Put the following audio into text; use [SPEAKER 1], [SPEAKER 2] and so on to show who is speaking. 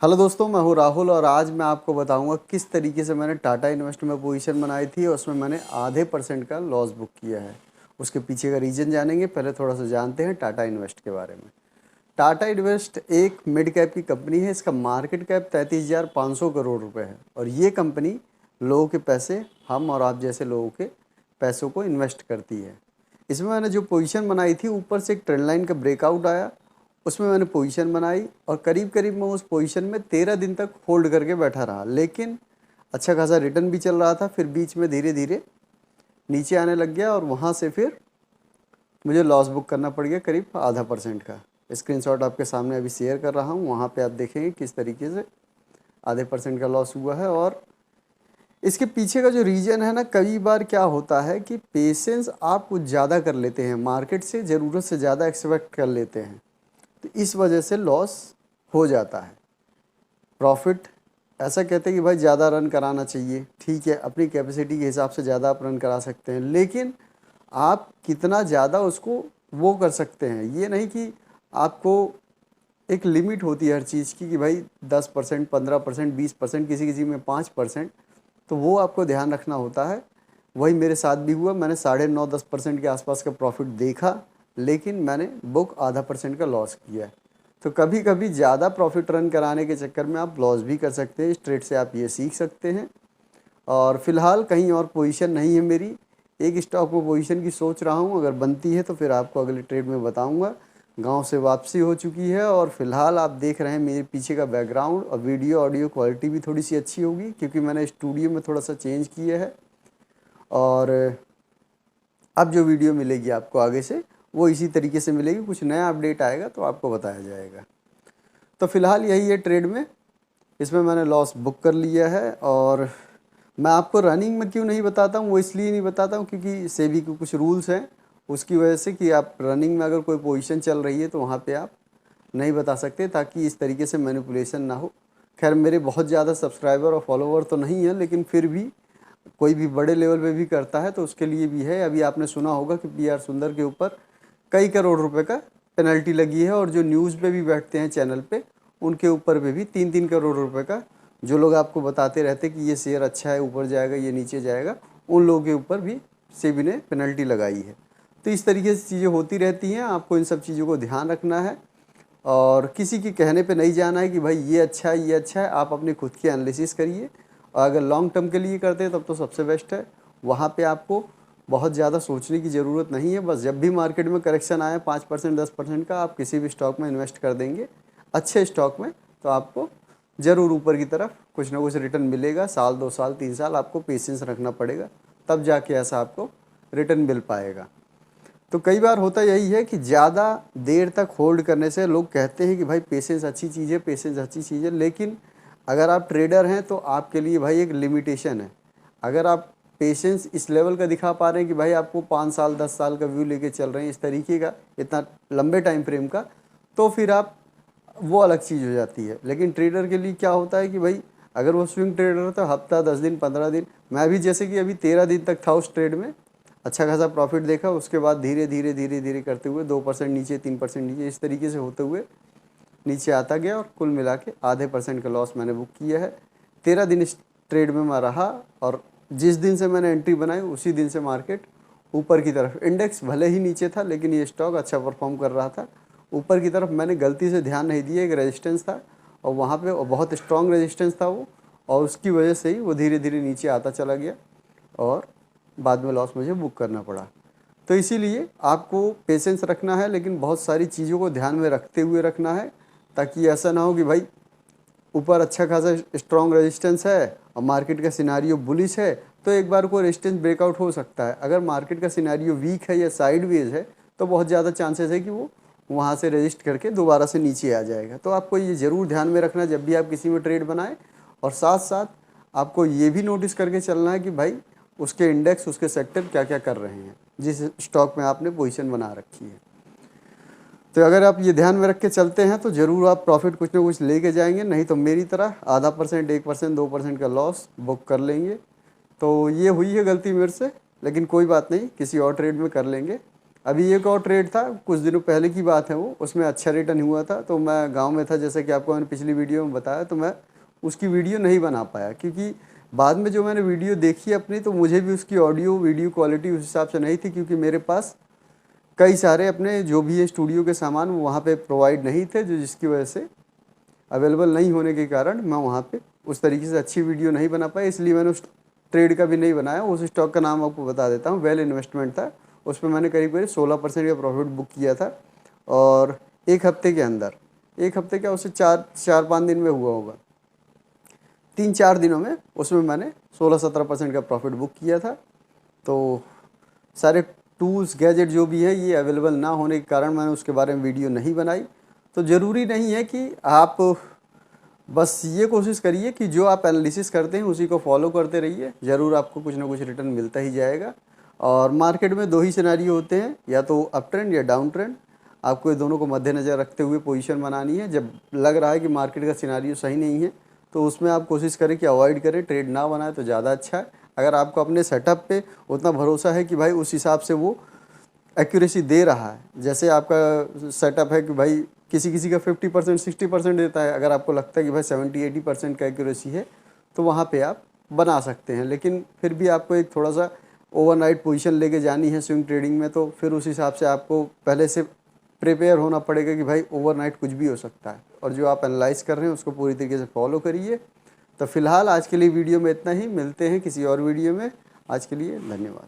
[SPEAKER 1] Hello दोस्तों, मैं हूं राहुल और आज मैं आपको बताऊंगा किस तरीके से मैंने टाटा इन्वेस्ट में पोजीशन बनाई थी और उसमें मैंने आधे % का लॉस बुक किया है। उसके पीछे का रीज़न जानेंगे। पहले थोड़ा सा जानते हैं टाटा इन्वेस्ट के बारे में। टाटा इन्वेस्ट एक मिड कैप की कंपनी है। इसका मार्केट कैप 33,500 करोड़ रुपए है और ये कंपनी लोगों के पैसे, हम और आप जैसे लोगों के पैसों को इन्वेस्ट करती है। इसमें मैंने जो पोजीशन बनाई थी, ऊपर से एक ट्रेंड लाइन का ब्रेकआउट आया, उसमें मैंने पोजीशन बनाई और करीब करीब मैं उस पोजीशन में 13 दिन तक होल्ड करके बैठा रहा। लेकिन अच्छा खासा रिटर्न भी चल रहा था। फिर बीच में धीरे धीरे नीचे आने लग गया और वहाँ से फिर मुझे लॉस बुक करना पड़ गया करीब आधा % का। स्क्रीनशॉट आपके सामने अभी शेयर कर रहा हूँ। वहाँ पे आप देखेंगे किस तरीके से आधे % का लॉस हुआ है। और इसके पीछे का जो रीज़न है ना, कई बार क्या होता है कि पेशेंस आप कुछ ज़्यादा कर लेते हैं, मार्केट से ज़रूरत से ज़्यादा एक्सपेक्ट कर लेते हैं, तो इस वजह से लॉस हो जाता है। प्रॉफिट ऐसा कहते हैं कि भाई ज़्यादा रन कराना चाहिए, ठीक है, अपनी कैपेसिटी के हिसाब से ज़्यादा आप रन करा सकते हैं, लेकिन आप कितना ज़्यादा उसको वो कर सकते हैं, ये नहीं कि आपको एक लिमिट होती है हर चीज़ की कि भाई 10%, 15%, 20%, किसी किसी में 5%, तो वो आपको ध्यान रखना होता है। वही मेरे साथ भी हुआ। मैंने 9.5-10% के आसपास का प्रॉफिट देखा, लेकिन मैंने बुक आधा % का लॉस किया है। तो कभी कभी ज़्यादा प्रॉफिट रन कराने के चक्कर में आप लॉस भी कर सकते हैं। इस ट्रेड से आप ये सीख सकते हैं। और फिलहाल कहीं और पोजीशन नहीं है मेरी। एक स्टॉक में पोजीशन की सोच रहा हूँ, अगर बनती है तो फिर आपको अगले ट्रेड में बताऊँगा। गांव से वापसी हो चुकी है और फिलहाल आप देख रहे हैं मेरे पीछे का बैकग्राउंड और वीडियो ऑडियो क्वालिटी भी थोड़ी सी अच्छी होगी क्योंकि मैंने स्टूडियो में थोड़ा सा चेंज किया है। और अब जो वीडियो मिलेगी आपको आगे से वो इसी तरीके से मिलेगी। कुछ नया अपडेट आएगा तो आपको बताया जाएगा। तो फिलहाल यही है ट्रेड में। इसमें मैंने लॉस बुक कर लिया है। और मैं आपको रनिंग में क्यों नहीं बताता हूँ, वो इसलिए नहीं बताता हूँ क्योंकि सेबी के कुछ रूल्स हैं उसकी वजह से कि आप रनिंग में अगर कोई पोजीशन चल रही है तो वहाँ पे आप नहीं बता सकते, ताकि इस तरीके से मैनिपुलेशन ना हो। खैर मेरे बहुत ज़्यादा सब्सक्राइबर और फॉलोवर तो नहीं है, लेकिन फिर भी कोई भी बड़े लेवल पे भी करता है तो उसके लिए भी है। अभी आपने सुना होगा कि PR सुंदर के ऊपर कई करोड़ रुपए का पेनल्टी लगी है और जो न्यूज़ पे भी बैठते हैं चैनल पे उनके ऊपर पे भी 3-3 करोड़ रुपए का, जो लोग आपको बताते रहते कि ये शेयर अच्छा है, ऊपर जाएगा, ये नीचे जाएगा, उन लोगों के ऊपर भी सेबी ने पेनल्टी लगाई है। तो इस तरीके से चीज़ें होती रहती हैं। आपको इन सब चीज़ों को ध्यान रखना है और किसी के कहने पे नहीं जाना है कि भाई ये अच्छा है, ये अच्छा है। आप अपने खुद की एनालिसिस करिए और अगर लॉन्ग टर्म के लिए करते हैं तब तो सबसे बेस्ट है। वहाँ पे आपको बहुत ज़्यादा सोचने की ज़रूरत नहीं है। बस जब भी मार्केट में करेक्शन आए 5%, 10% का, आप किसी भी स्टॉक में इन्वेस्ट कर देंगे, अच्छे स्टॉक में, तो आपको ज़रूर ऊपर की तरफ कुछ ना कुछ रिटर्न मिलेगा। साल, 2 साल, 3 साल आपको पेशेंस रखना पड़ेगा, तब जाके ऐसा आपको रिटर्न मिल पाएगा। तो कई बार होता यही है कि ज़्यादा देर तक होल्ड करने से लोग कहते हैं कि भाई पेशेंस अच्छी चीज़ है, पेशेंस अच्छी चीज़ है, लेकिन अगर आप ट्रेडर हैं तो आपके लिए भाई एक लिमिटेशन है। अगर आप पेशेंस इस लेवल का दिखा पा रहे हैं कि भाई आपको 5 साल 10 साल का व्यू लेके चल रहे हैं, इस तरीके का, इतना लंबे टाइम फ्रेम का, तो फिर आप वो अलग चीज़ हो जाती है। लेकिन ट्रेडर के लिए क्या होता है कि भाई अगर वो स्विंग ट्रेडर है तो हफ्ता, 10 दिन, 15 दिन, मैं भी जैसे कि अभी 13 दिन तक था उस ट्रेड में, अच्छा खासा प्रॉफिट देखा। उसके बाद धीरे धीरे धीरे धीरे करते हुए 2% नीचे, 3% नीचे, इस तरीके से होते हुए नीचे आता गया और कुल मिला के आधे % का लॉस मैंने बुक किया है। 13 दिन इस ट्रेड में मैं रहा और जिस दिन से मैंने एंट्री बनाई उसी दिन से मार्केट ऊपर की तरफ, इंडेक्स भले ही नीचे था लेकिन ये स्टॉक अच्छा परफॉर्म कर रहा था ऊपर की तरफ। मैंने गलती से ध्यान नहीं दिया, एक रेजिस्टेंस था और वहाँ पे बहुत स्ट्रॉन्ग रेजिस्टेंस था वो, और उसकी वजह से ही वो धीरे धीरे नीचे आता चला गया और बाद में लॉस मुझे बुक करना पड़ा। तो इसीलिए आपको पेशेंस रखना है, लेकिन बहुत सारी चीज़ों को ध्यान में रखते हुए रखना है, ताकि ऐसा ना हो कि भाई ऊपर अच्छा खासा स्ट्रॉन्ग रेजिस्टेंस है और मार्केट का सिनारियो बुलिश है तो एक बार को रेजिस्टेंस ब्रेकआउट हो सकता है। अगर मार्केट का सिनारियो वीक है या साइडवेज है तो बहुत ज़्यादा चांसेस है कि वो वहाँ से रजिस्ट करके दोबारा से नीचे आ जाएगा। तो आपको ये ज़रूर ध्यान में रखना जब भी आप किसी में ट्रेड बनाएं। और साथ साथ आपको ये भी नोटिस करके चलना है कि भाई उसके इंडेक्स, उसके सेक्टर क्या क्या कर रहे हैं जिस स्टॉक में आपने पोजीशन बना रखी है। तो अगर आप ये ध्यान में रख के चलते हैं तो ज़रूर आप प्रॉफिट कुछ ना कुछ लेके जाएंगे, नहीं तो मेरी तरह आधा %, 1%, 2% का लॉस बुक कर लेंगे। तो ये हुई है गलती मेरे से, लेकिन कोई बात नहीं, किसी और ट्रेड में कर लेंगे। अभी एक और ट्रेड था, कुछ दिनों पहले की बात है वो, उसमें अच्छा रिटर्न हुआ था। तो मैं गांव में था, जैसे कि आपको मैंने पिछली वीडियो में बताया, तो मैं उसकी वीडियो नहीं बना पाया, क्योंकि बाद में जो मैंने वीडियो देखी अपनी, तो मुझे भी उसकी ऑडियो वीडियो क्वालिटी उस हिसाब से नहीं थी, क्योंकि मेरे पास कई सारे अपने जो भी है स्टूडियो के सामान वो वहाँ पे प्रोवाइड नहीं थे, जो जिसकी वजह से अवेलेबल नहीं होने के कारण मैं वहाँ पे उस तरीके से अच्छी वीडियो नहीं बना पाया, इसलिए मैंने उस ट्रेड का भी नहीं बनाया। उस स्टॉक का नाम आपको बता देता हूँ, वेल इन्वेस्टमेंट था। उस पर मैंने करीब करीब 16% का प्रॉफिट बुक किया था, और एक हफ्ते के अंदर, एक हफ्ते क्या, उससे 4-5 दिन में हुआ होगा, 3-4 दिनों में उसमें मैंने 16-17% का प्रॉफिट बुक किया था। तो सारे टूल्स गैजेट जो भी है ये अवेलेबल ना होने के कारण मैंने उसके बारे में वीडियो नहीं बनाई। तो ज़रूरी नहीं है कि आप बस ये कोशिश करिए कि जो आप एनालिसिस करते हैं उसी को फॉलो करते रहिए, ज़रूर आपको कुछ ना कुछ रिटर्न मिलता ही जाएगा। और मार्केट में 2 ही सिनेरियो होते हैं, या तो अप ट्रेंड या डाउन ट्रेंड। आपको ये दोनों को मद्देनज़र रखते हुए पोजीशन बनानी है। जब लग रहा है कि मार्केट का सिनेरियो सही नहीं है तो उसमें आप कोशिश करें कि अवॉइड करें, ट्रेड ना बनाए तो ज़्यादा अच्छा है। अगर आपको अपने सेटअप पे उतना भरोसा है कि भाई उस हिसाब से वो एक्यूरेसी दे रहा है, जैसे आपका सेटअप है कि भाई किसी किसी का 50% 60% देता है, अगर आपको लगता है कि भाई 70-80% का एक्यूरेसी है तो वहाँ पे आप बना सकते हैं। लेकिन फिर भी आपको एक थोड़ा सा ओवरनाइट पोजीशन लेके जानी है स्विंग ट्रेडिंग में, तो फिर उस हिसाब से आपको पहले से प्रिपेयर होना पड़ेगा कि भाई ओवरनाइट कुछ भी हो सकता है, और जो आप एनालाइज कर रहे हैं उसको पूरी तरीके से फॉलो करिए। तो फिलहाल आज के लिए वीडियो में इतना ही, मिलते हैं किसी और वीडियो में। आज के लिए धन्यवाद।